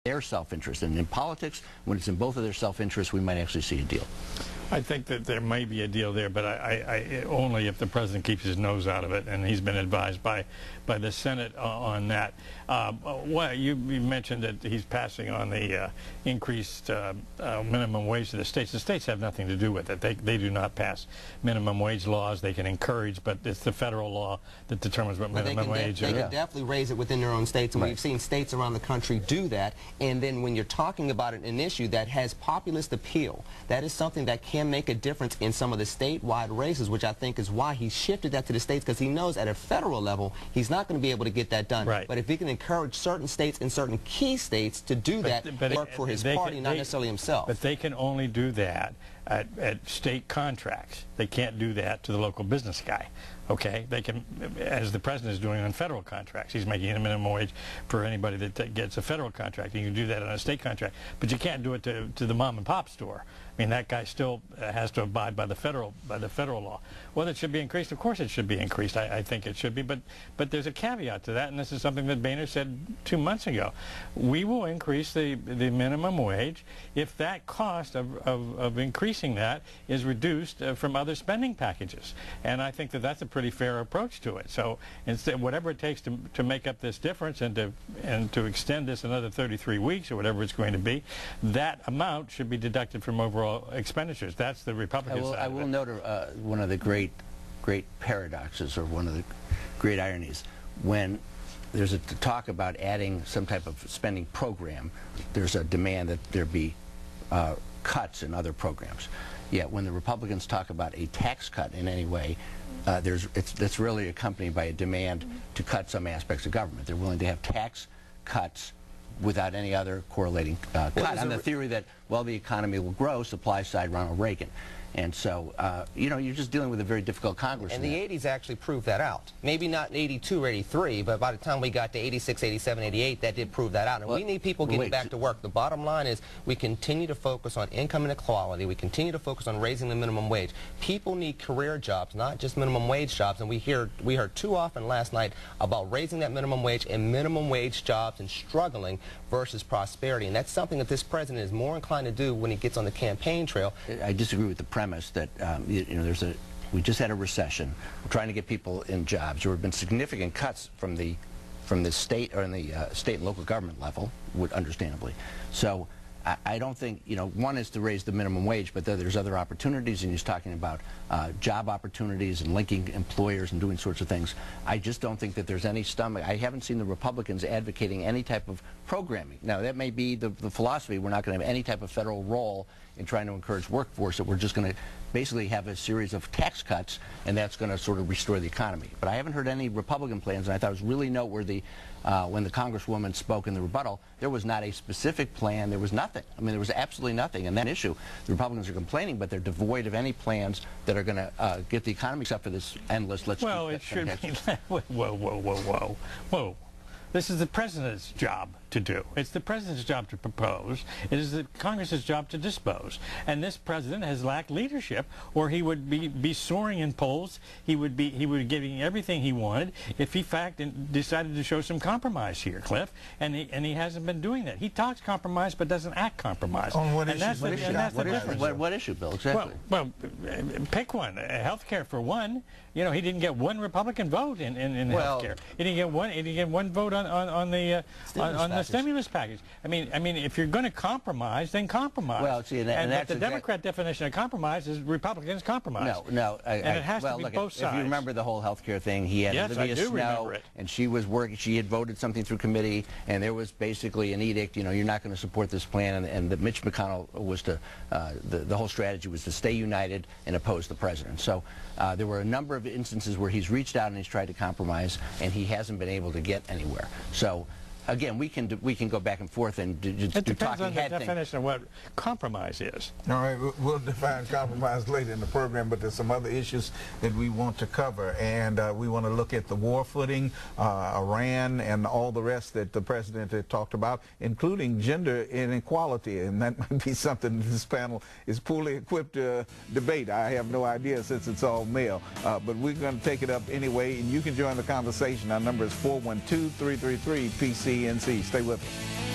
their self-interest. And in politics, when it's in both of their self-interests, we might actually see a deal. I think that there may be a deal there, but only if the president keeps his nose out of it, and he's been advised by the Senate on that. Well, you mentioned that he's passing on the increased minimum wage to the states. The states have nothing to do with it. They do not pass minimum wage laws. They can encourage, but it's the federal law that determines what minimum wage is. They can definitely raise it within their own states, and we've seen states around the country do that. And then when you're talking about an issue that has populist appeal, that is something that can make a difference in some of the statewide races, which I think is why he shifted that to the states, because he knows at a federal level he's not going to be able to get that done. Right. But if he can encourage certain states and certain key states to do that, work for his party, not necessarily himself. But they can only do that at state contracts. They can't do that to the local business guy. Okay, they can, as the president is doing on federal contracts. He's making a minimum wage for anybody that gets a federal contract. You can do that on a state contract, but you can't do it to the mom and pop store. I mean, that guy still has to abide by the federal law. Whether it should be increased, of course it should be increased. I think it should be, but there's a caveat to that, and this is something that Boehner said 2 months ago. We will increase the minimum wage if that cost of increasing that is reduced from other spending packages, and I think that that's a pretty fair approach to it. So instead, whatever it takes to make up this difference and to extend this another 33 weeks or whatever it's going to be, that amount should be deducted from overall expenditures. That's the Republican side. I will note one of the great paradoxes, or one of the great ironies, when there's a talk about adding some type of spending program, there's a demand that there be cuts in other programs. Yet when the Republicans talk about a tax cut in any way, that's really accompanied by a demand to cut some aspects of government. They're willing to have tax cuts without any other correlating cut, on the theory that, well, the economy will grow, supply side Ronald Reagan. And so, you know, you're just dealing with a very difficult Congress. And the 80s actually proved that out. Maybe not in 82 or 83, but by the time we got to 86, 87, 88, that did prove that out. And we need people getting back to work. The bottom line is we continue to focus on income inequality. We continue to focus on raising the minimum wage. People need career jobs, not just minimum wage jobs. And we heard too often last night about raising that minimum wage and minimum wage jobs and struggling versus prosperity. And that's something that this president is more inclined to do when he gets on the campaign trail. I disagree with the premise that you know, we just had a recession. We're trying to get people in jobs. There have been significant cuts from the state, or in the state and local government level, understandably. So I don't think, you know, one is to raise the minimum wage, but there's other opportunities, and he's talking about job opportunities and linking employers and doing sorts of things. I just don't think that there's any stomach. I haven't seen the Republicans advocating any type of programming. Now, that may be the philosophy. We're not going to have any type of federal role in trying to encourage workforce, that we're just going to basically have a series of tax cuts, and that's going to sort of restore the economy. But I haven't heard any Republican plans, and I thought it was really noteworthy when the Congresswoman spoke in the rebuttal. There was not a specific plan. There was nothing. I mean, there was absolutely nothing. And that issue, the Republicans are complaining, but they're devoid of any plans that are going to get the economy, except for this endless, let's well, it should be. Whoa. This is the president's job to do. It's the president's job to propose. It is the Congress's job to dispose. And this president has lacked leadership, or he would be soaring in polls. He would be giving everything he wanted if he, in fact, decided to show some compromise here, Cliff. And he hasn't been doing that. He talks compromise, but doesn't act compromise. On what and issues? that's the difference. What issue, Bill? Exactly. Well, pick one. Health care, for one. You know, he didn't get one Republican vote in health care. He didn't get one. He didn't get one vote on the stimulus package. I mean, if you're going to compromise, then compromise. Well, see, and the Democrat definition of compromise is Republicans compromise. No, and it has to be look, both sides. If you remember the whole health care thing, he had Olivia Snow, and she was working. She had voted something through committee, and there was basically an edict. You know, you're not going to support this plan, and that Mitch McConnell was to the whole strategy was to stay united and oppose the president. So there were a number of instances where he's reached out and he's tried to compromise, and he hasn't been able to get anywhere. So again, we can go back and forth and do talking head thing. It depends on the definition of what compromise is. All right, we'll define compromise later in the program, but there's some other issues that we want to cover, and we want to look at the war footing, Iran, and all the rest that the president had talked about, including gender inequality, and that might be something this panel is poorly equipped to debate. I have no idea, since it's all male, but we're going to take it up anyway, and you can join the conversation. Our number is 412-333-PCNC. Stay with us.